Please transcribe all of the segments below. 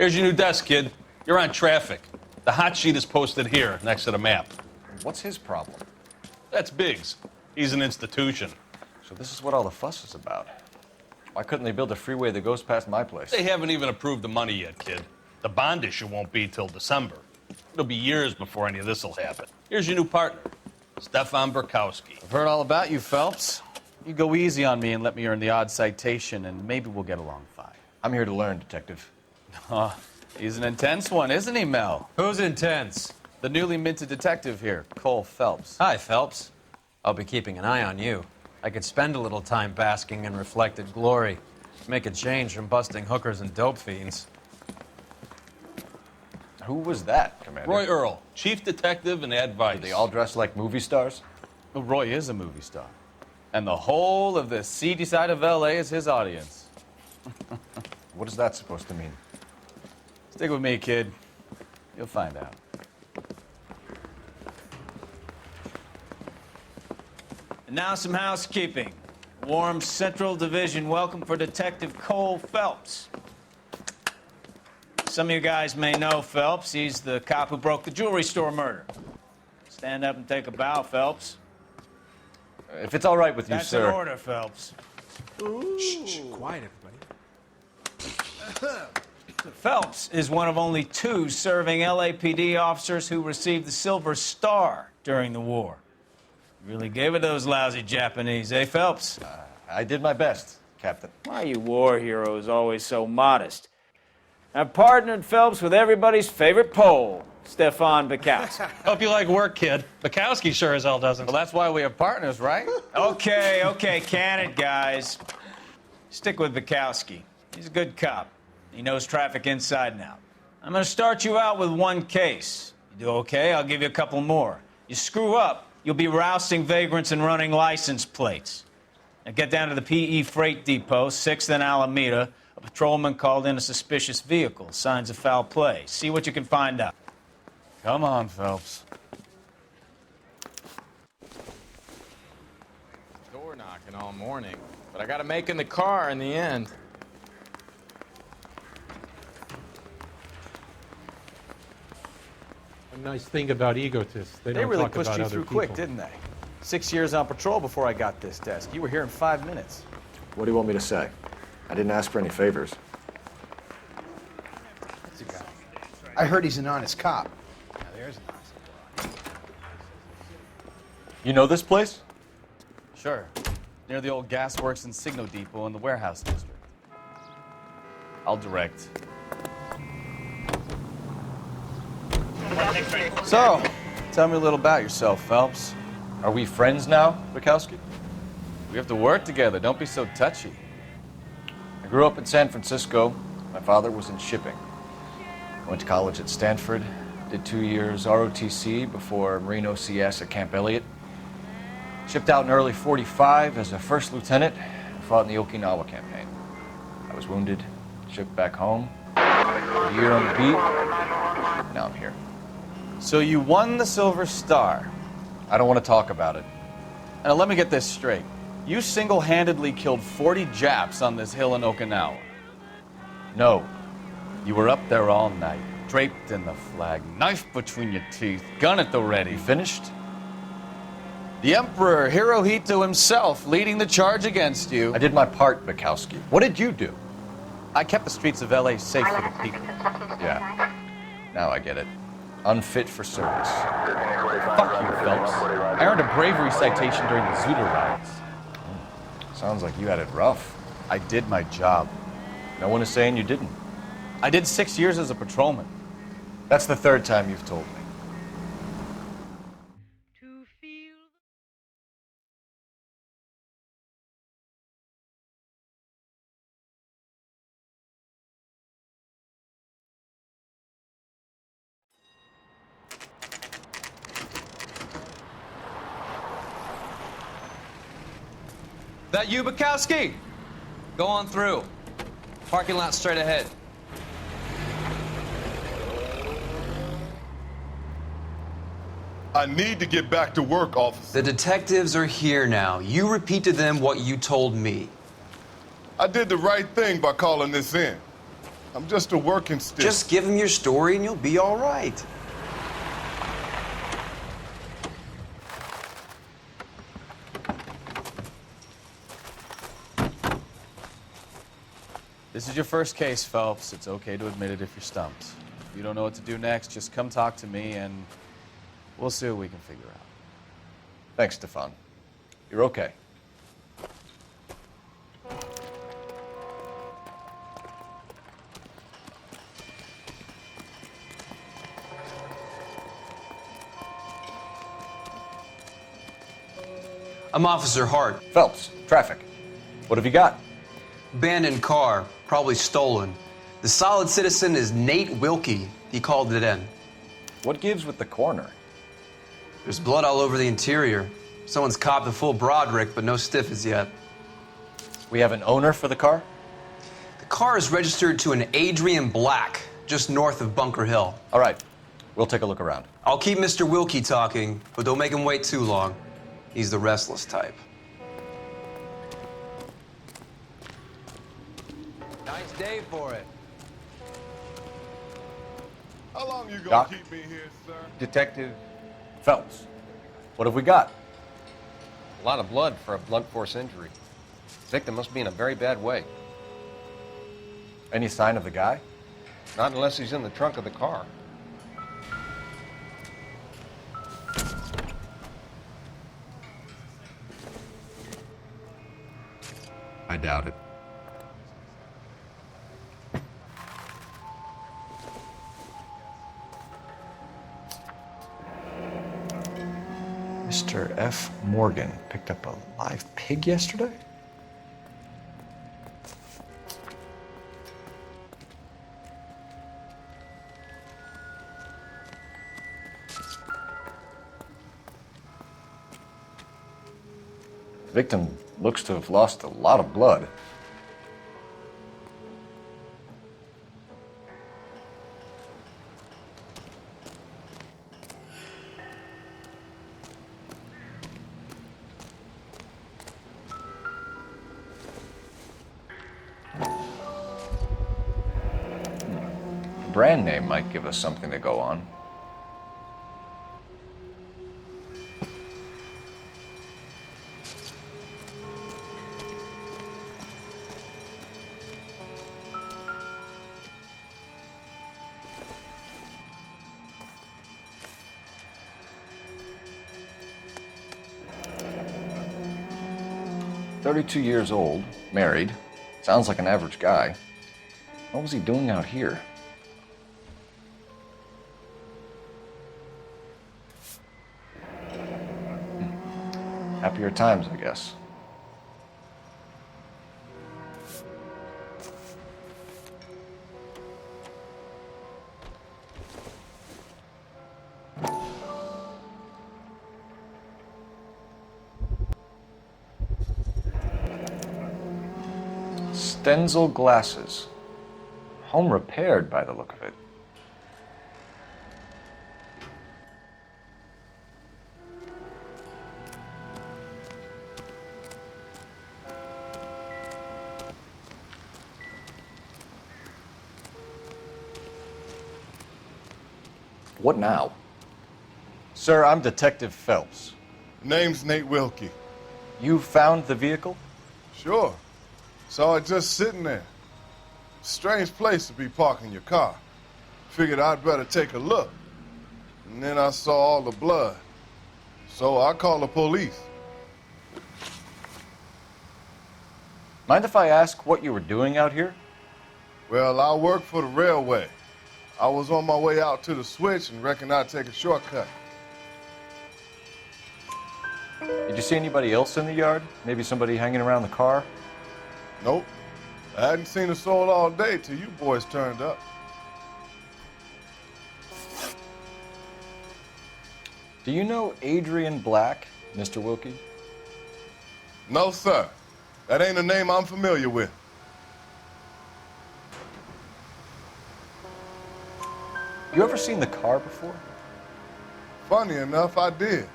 Here's your new desk, kid. You're on traffic. The hot sheet is posted here, next to the map. What's his problem? That's Biggs. He's an institution. So this is what all the fuss is about. Why couldn't they build a freeway that goes past my place? They haven't even approved the money yet, kid. The bond issue won't be till December. It'll be years before any of this will happen. Here's your new partner, Stefan Burkowski. I've heard all about you, Phelps. You go easy on me and let me earn the odd citation, and maybe we'll get along fine. I'm here to learn, Detective. He's an intense one, isn't he, Mel? Who's intense? The newly minted detective here, Cole Phelps. Hi, Phelps. I'll be keeping an eye on you. I could spend a little time basking in reflected glory. Make a change from busting hookers and dope fiends. Who was that, Commander? Roy Earl, chief detective and advice. Do they all dress like movie stars? Well, Roy is a movie star. And the whole of the seedy side of L.A. is his audience. What is that supposed to mean? Stick with me, kid. You'll find out. And now some housekeeping. Warm Central Division welcome for Detective Cole Phelps. Some of you guys may know Phelps. He's the cop who broke the jewelry store murder. Stand up and take a bow, Phelps. If it's all right with you, That's sir. an order, Phelps. Shh, quiet, everybody. Phelps is one of only 2 serving LAPD officers who received the Silver Star during the war. Really gave it to those lousy Japanese, eh, Phelps? I did my best, Captain. Why are you war heroes always so modest? I've partnered Phelps with everybody's favorite Pole, Stefan Burkowski. Hope you like work, kid. Bukowski sure as hell doesn't. Well, that's why we have partners, right? Okay, can it, guys. Stick with Burkowski. He's a good cop. He knows traffic inside and out. I'm going to start you out with 1 case. You do okay, I'll give you a couple more. You screw up, you'll be rousting vagrants and running license plates. Now get down to the PE Freight Depot, 6th and Alameda. A patrolman called in a suspicious vehicle. Signs of foul play. See what you can find out. Come on, Phelps. Door knocking all morning, but I gotta make in the car in the end. A nice thing about egotists, they They don't really talk pushed about you other through people. quick, didn't they? 6 years on patrol before I got this desk. You were here in 5 minutes. What do you want me to say? I didn't ask for any favors. I heard he's an honest cop. You know this place? Sure. Near the old gasworks and signal depot in the warehouse district. I'll direct. So, tell me a little about yourself, Phelps. Are we friends now, Burkowski? We have to work together. Don't be so touchy. I grew up in San Francisco. My father was in shipping. I went to college at Stanford, did 2 years ROTC before Marine OCS at Camp Elliott. Shipped out in early '45 as a first lieutenant and fought in the Okinawa campaign. I was wounded, shipped back home, a year on the beat, now I'm here. So you won the Silver Star. I don't want to talk about it. Now let me get this straight. You single-handedly killed 40 Japs on this hill in Okinawa. No. You were up there all night, draped in the flag, knife between your teeth, gun at the ready. You finished? The Emperor Hirohito himself leading the charge against you. I did my part, Bukowski. What did you do? I kept the streets of L.A. safe for the people. Yeah. Now I get it. Unfit for service. Fuck you, Phelps. I earned a bravery citation during the Zuda riots. Sounds like you had it rough. I did my job. No one is saying you didn't. I did 6 years as a patrolman. That's the 3rd time you've told me. That you, Bukowski? Go on through. Parking lot straight ahead. I need to get back to work, officer. The detectives are here now. You repeat to them what you told me. I did the right thing by calling this in. I'm just a working stick. Just give him your story and you'll be all right. This is your first case, Phelps. It's okay to admit it if you're stumped. If you don't know what to do next, just come talk to me and we'll see what we can figure out. Thanks, Stefan. You're okay. I'm Officer Hart. Phelps, traffic. What have you got? Abandoned car, probably stolen. The solid citizen is Nate Wilkie. He called it in. What gives with the coroner? There's blood all over the interior. Someone's copped a full Broderick, but no stiff as yet. We have an owner for the car? The car is registered to an Adrian Black, just north of Bunker Hill. All right, we'll take a look around. I'll keep Mr. Wilkie talking, but don't make him wait too long. He's the restless type. Nice day for it. How long you gonna Doc? keep me here, sir? Detective, Phelps, what have we got? A lot of blood for a blunt force injury. Victim must be in a very bad way. Any sign of the guy? Not unless he's in the trunk of the car. I doubt it. Mr. F. Morgan picked up a live pig yesterday? The victim looks to have lost a lot of blood. Brand name might give us something to go on. "32 years old, married, sounds like an average guy. What was he doing out here?" Happier times, I guess. Stenzel glasses. Home repaired by the look of it. What now? Sir, I'm Detective Phelps. Name's Nate Wilkie. You found the vehicle? Sure. Saw it just sitting there. Strange place to be parking your car. Figured I'd better take a look. And then I saw all the blood. So I called the police. Mind if I ask what you were doing out here? Well, I work for the railway. I was on my way out to the switch and reckoned I'd take a shortcut. Did you see anybody else in the yard? Maybe somebody hanging around the car? Nope. I hadn't seen a soul all day till you boys turned up. Do you know Adrian Black, Mr. Wilkie? No, sir. That ain't a name I'm familiar with. You ever seen the car before? Funny enough, I did.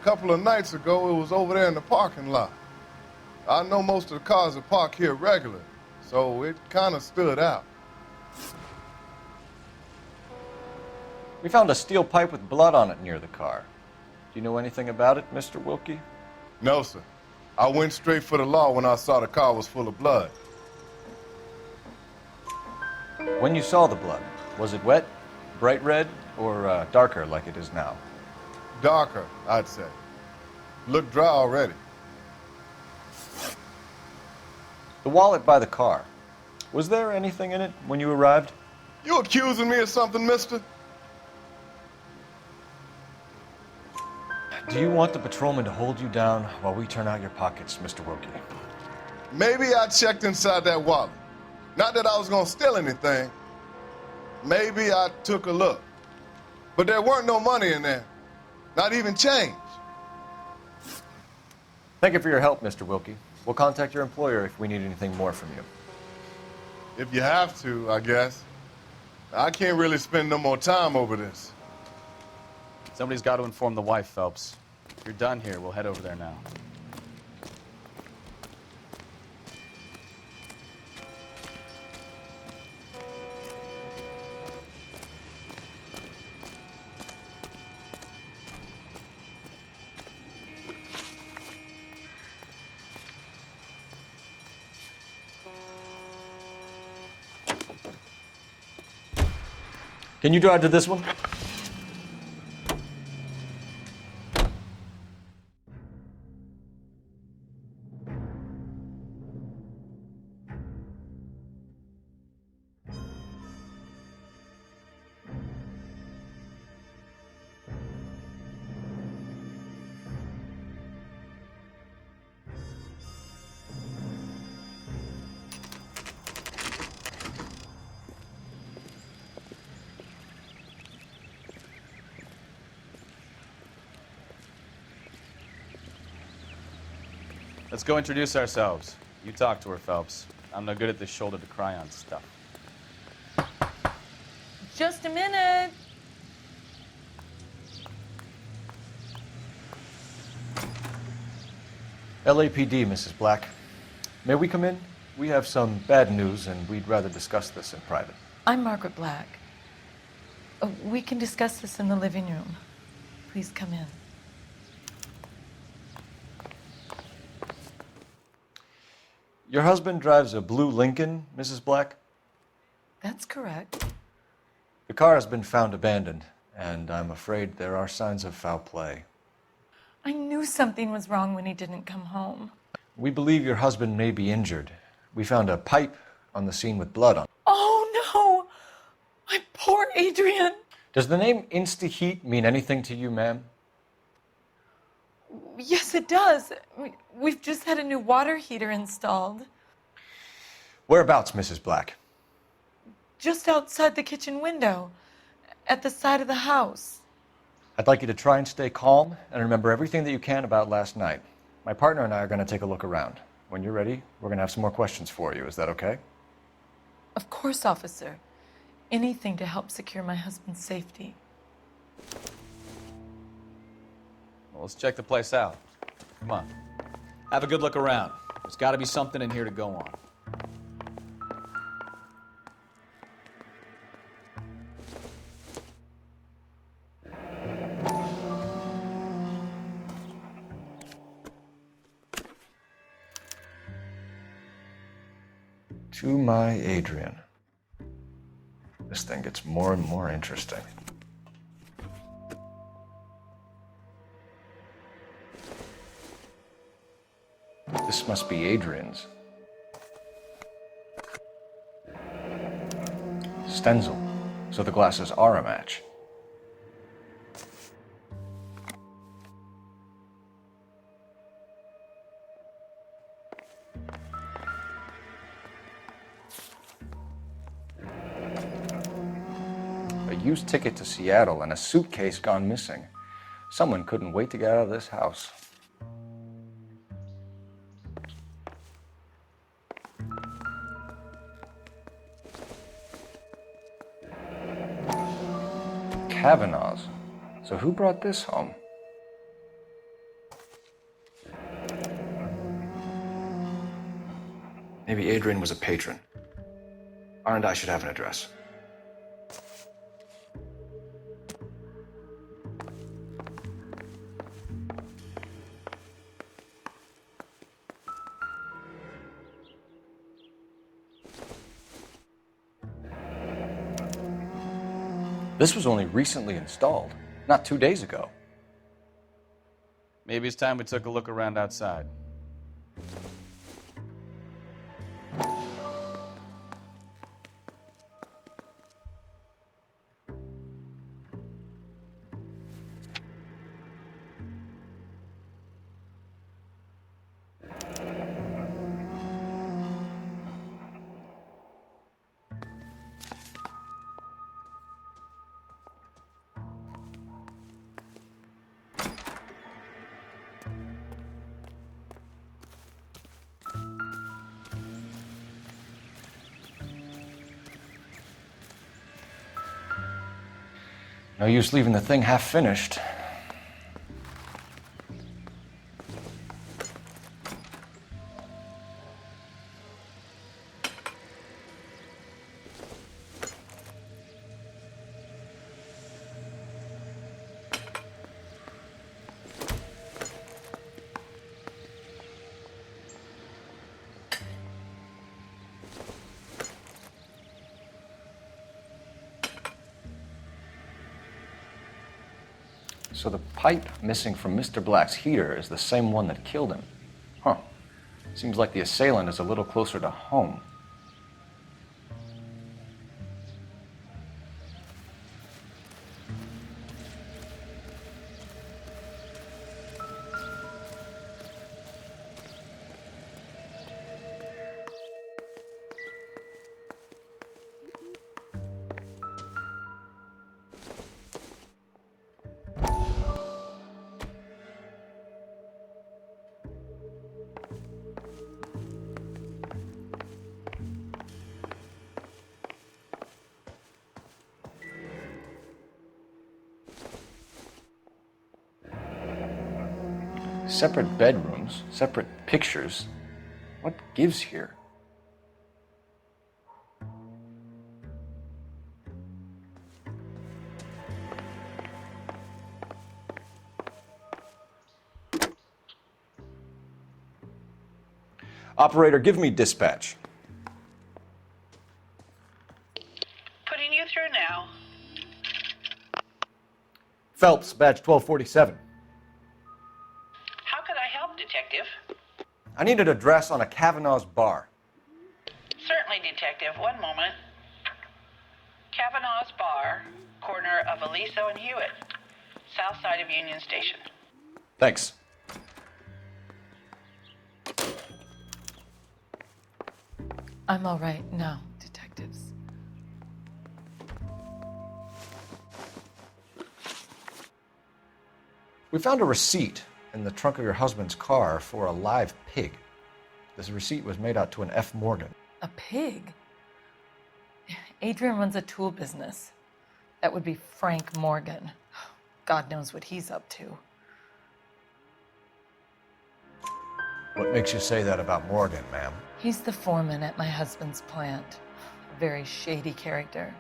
A couple of nights ago, it was over there in the parking lot. I know most of the cars are parked here regular, so it kind of stood out. We found a steel pipe with blood on it near the car. Do you know anything about it, Mr. Wilkie? No, sir. I went straight for the law when I saw the car was full of blood. When you saw the blood, was it wet, bright red, or darker like it is now? Darker, I'd say. Looked dry already. The wallet by the car. Was there anything in it when you arrived? You accusing me of something, mister? Do you want the patrolman to hold you down while we turn out your pockets, Mr. Wilkie? Maybe I checked inside that wallet. Not that I was gonna steal anything. Maybe I took a look. But there weren't no money in there. Not even change. Thank you for your help, Mr. Wilkie. We'll contact your employer if we need anything more from you. If you have to, I guess. I can't really spend no more time over this. Somebody's got to inform the wife, Phelps. If you're done here, we'll head over there now. Can you drive to this one? Let's go introduce ourselves. You talk to her, Phelps. I'm no good at this shoulder to cry on stuff. Just a minute. LAPD, Mrs. Black. May we come in? We have some bad news, and we'd rather discuss this in private. I'm Margaret Black. We can discuss this in the living room. Please come in. Your husband drives a blue Lincoln, Mrs. Black? That's correct. The car has been found abandoned, and I'm afraid there are signs of foul play. I knew something was wrong when he didn't come home. We believe your husband may be injured. We found a pipe on the scene with blood on it. Oh, no! My poor Adrian! Does the name Insta-Heat mean anything to you, ma'am? Yes, it does. We've just had a new water heater installed. Whereabouts, Mrs. Black? Just outside the kitchen window, at the side of the house. I'd like you to try and stay calm and remember everything that you can about last night. My partner and I are going to take a look around. When you're ready, we're going to have some more questions for you. Is that okay? Of course, officer. Anything to help secure my husband's safety. Well, let's check the place out. Come on. Have a good look around. There's got to be something in here to go on. To my Adrian. This thing gets more and more interesting. This must be Adrian's. Stenzel. So the glasses are a match. A used ticket to Seattle and a suitcase gone missing. Someone couldn't wait to get out of this house. Kavanaugh's. So who brought this home? Maybe Adrian was a patron. R&I should have an address. This was only recently installed, not 2 days ago. Maybe it's time we took a look around outside. No use leaving the thing half finished. So the pipe missing from Mr. Black's heater is the same one that killed him. Huh. Seems like the assailant is a little closer to home. Separate bedrooms, separate pictures. What gives here? Operator, give me dispatch. Putting you through now. Phelps, badge 1247. How could I help, Detective? I need an address on a Kavanaugh's bar. Certainly, Detective. One moment. Kavanaugh's Bar, corner of Aliso and Hewitt, south side of Union Station. Thanks. I'm all right now, detectives. We found a receipt in the trunk of your husband's car for a live pig. This receipt was made out to an F. Morgan. A pig? Adrian runs a tool business. That would be Frank Morgan. God knows what he's up to. What makes you say that about Morgan, ma'am? He's the foreman at my husband's plant. A very shady character.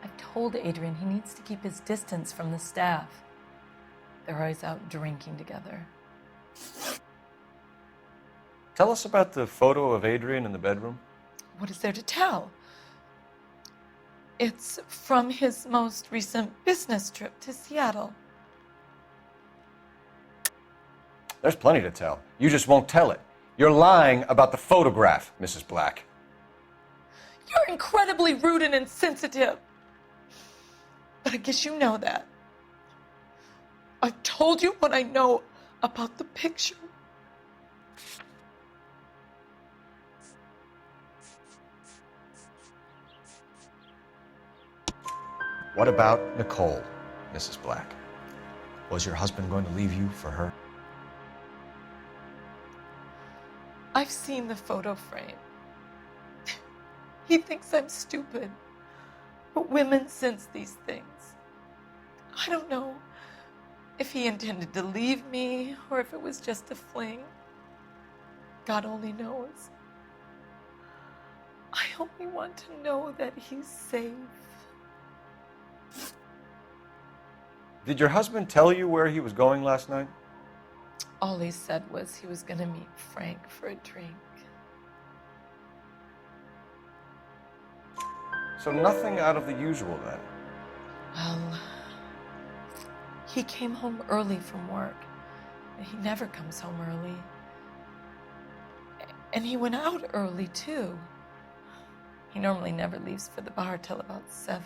I've told Adrian he needs to keep his distance from the staff. They're always out drinking together. Tell us about the photo of Adrian in the bedroom. What is there to tell? It's from his most recent business trip to Seattle. There's plenty to tell. You just won't tell it. You're lying about the photograph, Mrs. Black. You're incredibly rude and insensitive. But I guess you know that. I've told you what I know about the picture. What about Nicole, Mrs. Black? Was your husband going to leave you for her? I've seen the photo frame. He thinks I'm stupid. But women sense these things. I don't know if he intended to leave me or if it was just a fling. God only knows. I only want to know that he's safe. Did your husband tell you where he was going last night? All he said was he was going to meet Frank for a drink. So nothing out of the usual then. Well, he came home early from work. He never comes home early. And he went out early, too. He normally never leaves for the bar till about 7.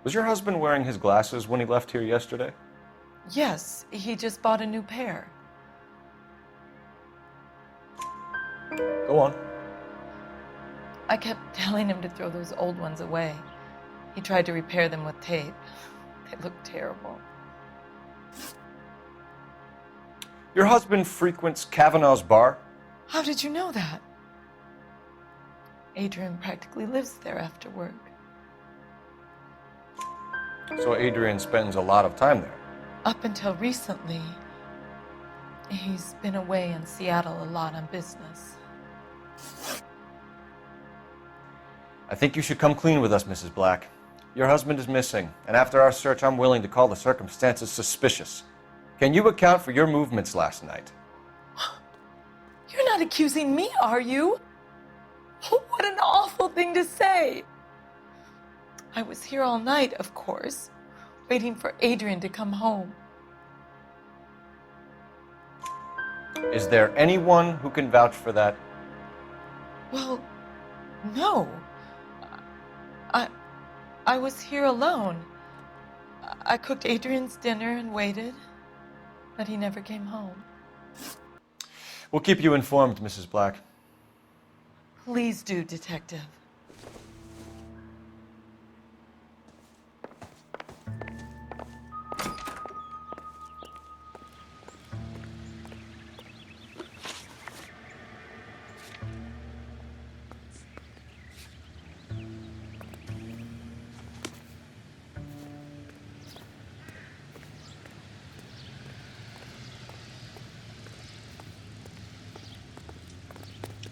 Was your husband wearing his glasses when he left here yesterday? Yes, he just bought a new pair. Go on. I kept telling him to throw those old ones away. He tried to repair them with tape. They look terrible. Your husband frequents Kavanaugh's bar? How did you know that? Adrian practically lives there after work. So Adrian spends a lot of time there. Up until recently, he's been away in Seattle a lot on business. I think you should come clean with us, Mrs. Black. Your husband is missing, and after our search, I'm willing to call the circumstances suspicious. Can you account for your movements last night? You're not accusing me, are you? What an awful thing to say. I was here all night, of course, waiting for Adrian to come home. Is there anyone who can vouch for that? Well, no. I was here alone. I cooked Adrian's dinner and waited, but he never came home. We'll keep you informed, Mrs. Black. Please do, Detective.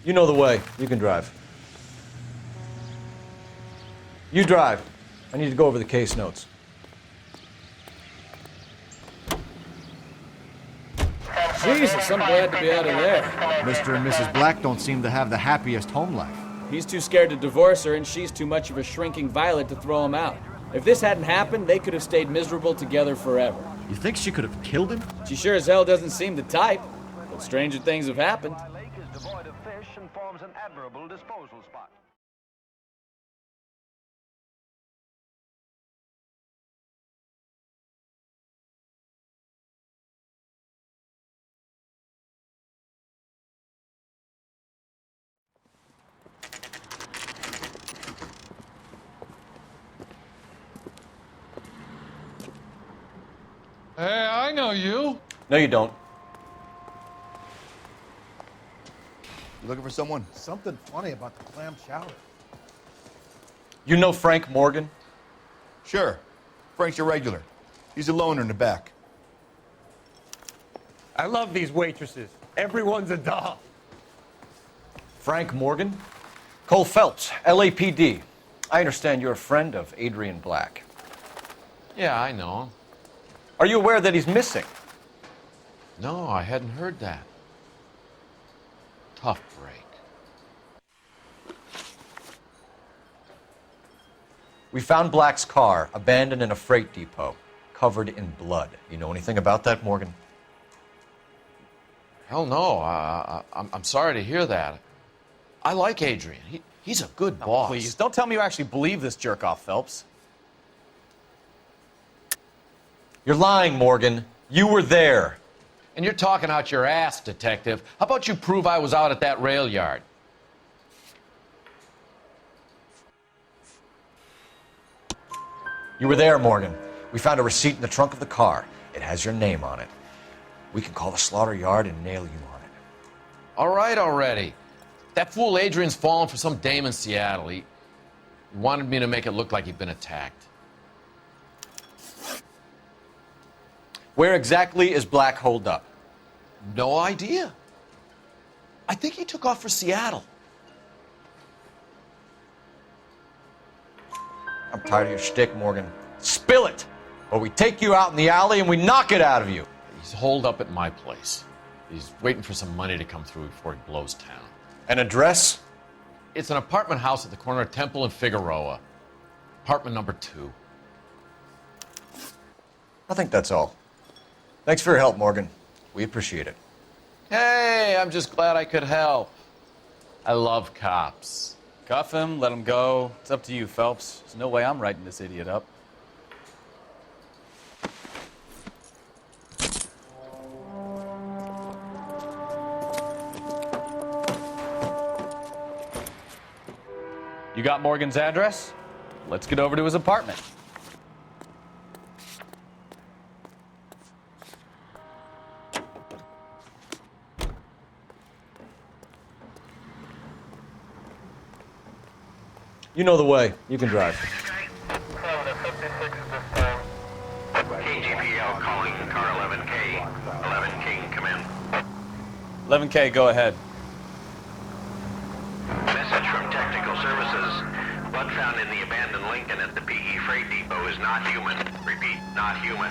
You know the way. You can drive. You drive. I need to go over the case notes. Jesus, I'm glad to be out of there. Mr. and Mrs. Black don't seem to have the happiest home life. He's too scared to divorce her, and she's too much of a shrinking violet to throw him out. If this hadn't happened, they could have stayed miserable together forever. You think she could have killed him? She sure as hell doesn't seem the type, but stranger things have happened. Devoid of fish and forms an admirable disposal spot. Hey, I know you. No, you don't. You looking for someone? Something funny about the clam chowder. You know Frank Morgan? Sure. Frank's your regular. He's a loner in the back. I love these waitresses. Everyone's a doll. Frank Morgan? Cole Phelps, LAPD. I understand you're a friend of Adrian Black. Yeah, I know him. Are you aware that he's missing? No, I hadn't heard that. Tough break. We found Black's car abandoned in a freight depot, covered in blood. You know anything about that, Morgan? Hell no. I'm sorry to hear that. I like Adrian. He's a good boss. Please, don't tell me you actually believe this jerk-off, Phelps. You're lying, Morgan. You were there. And you're talking out your ass, detective. How about you prove I was out at that rail yard? You were there, Morgan. We found a receipt in the trunk of the car. It has your name on it. We can call the slaughter yard and nail you on it. All right already. That fool Adrian's fallen for some dame in Seattle. He wanted me to make it look like he'd been attacked. Where exactly is Black holed up? No idea. I think he took off for Seattle. I'm tired of your shtick, Morgan. Spill it, or we take you out in the alley and we knock it out of you. He's holed up at my place. He's waiting for some money to come through before he blows town. An address? It's an apartment house at the corner of Temple and Figueroa. Apartment number 2. I think that's all. Thanks for your help, Morgan. We appreciate it. Hey, I'm just glad I could help. I love cops. Cuff him, let him go. It's up to you, Phelps. There's no way I'm writing this idiot up. You got Morgan's address? Let's get over to his apartment. You know the way. You can drive. KGPL calling car 11K. 11 King, come in. 11K, go ahead. Message from Technical Services. Blood found in the abandoned Lincoln at the PE Freight Depot is not human. Repeat, not human.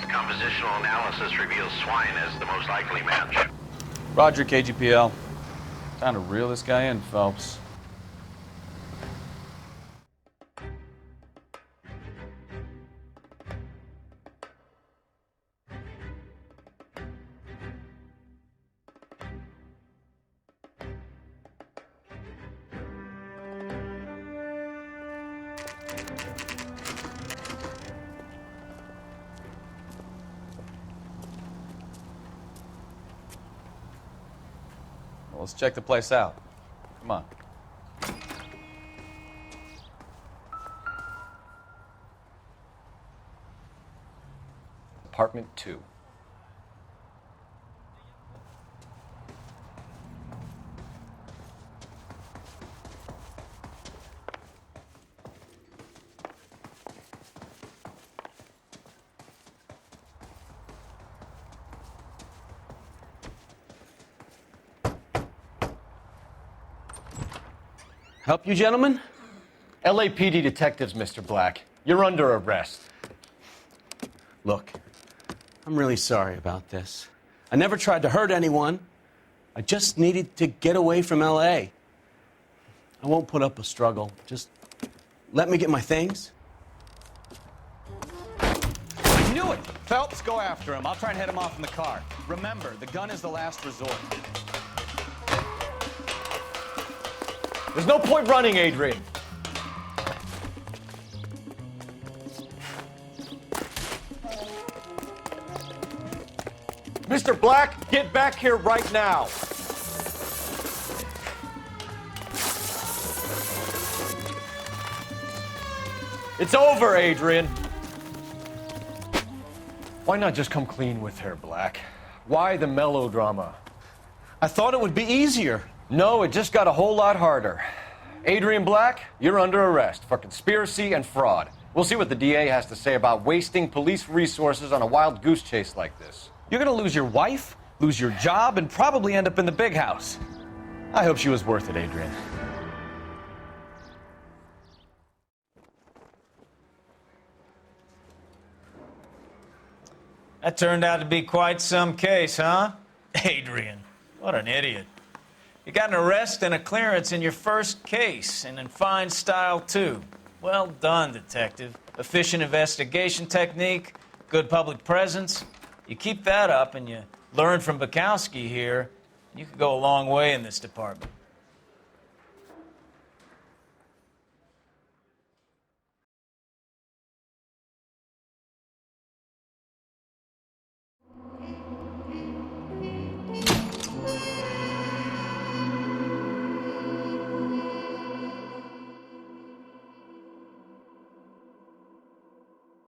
Compositional analysis reveals swine as the most likely match. Roger, KGPL. Time to reel this guy in, Phelps. Well, let's check the place out. Come on. Apartment 2. Help you, gentlemen? LAPD detectives, Mr. Black. You're under arrest. Look, I'm really sorry about this. I never tried to hurt anyone. I just needed to get away from LA. I won't put up a struggle. Just let me get my things. I knew it! Phelps, go after him. I'll try and head him off in the car. Remember, the gun is the last resort. There's no point running, Adrian. Mr. Black, get back here right now. It's over, Adrian. Why not just come clean with her, Black? Why the melodrama? I thought it would be easier. No, it just got a whole lot harder. Adrian Black, you're under arrest for conspiracy and fraud. We'll see what the DA has to say about wasting police resources on a wild goose chase like this. You're gonna lose your wife, lose your job, and probably end up in the big house. I hope she was worth it, Adrian. That turned out to be quite some case, huh? Adrian, what an idiot. You got an arrest and a clearance in your first case, and in fine style, too. Well done, detective. Efficient investigation technique, good public presence. You keep that up and you learn from Bukowski here, you could go a long way in this department.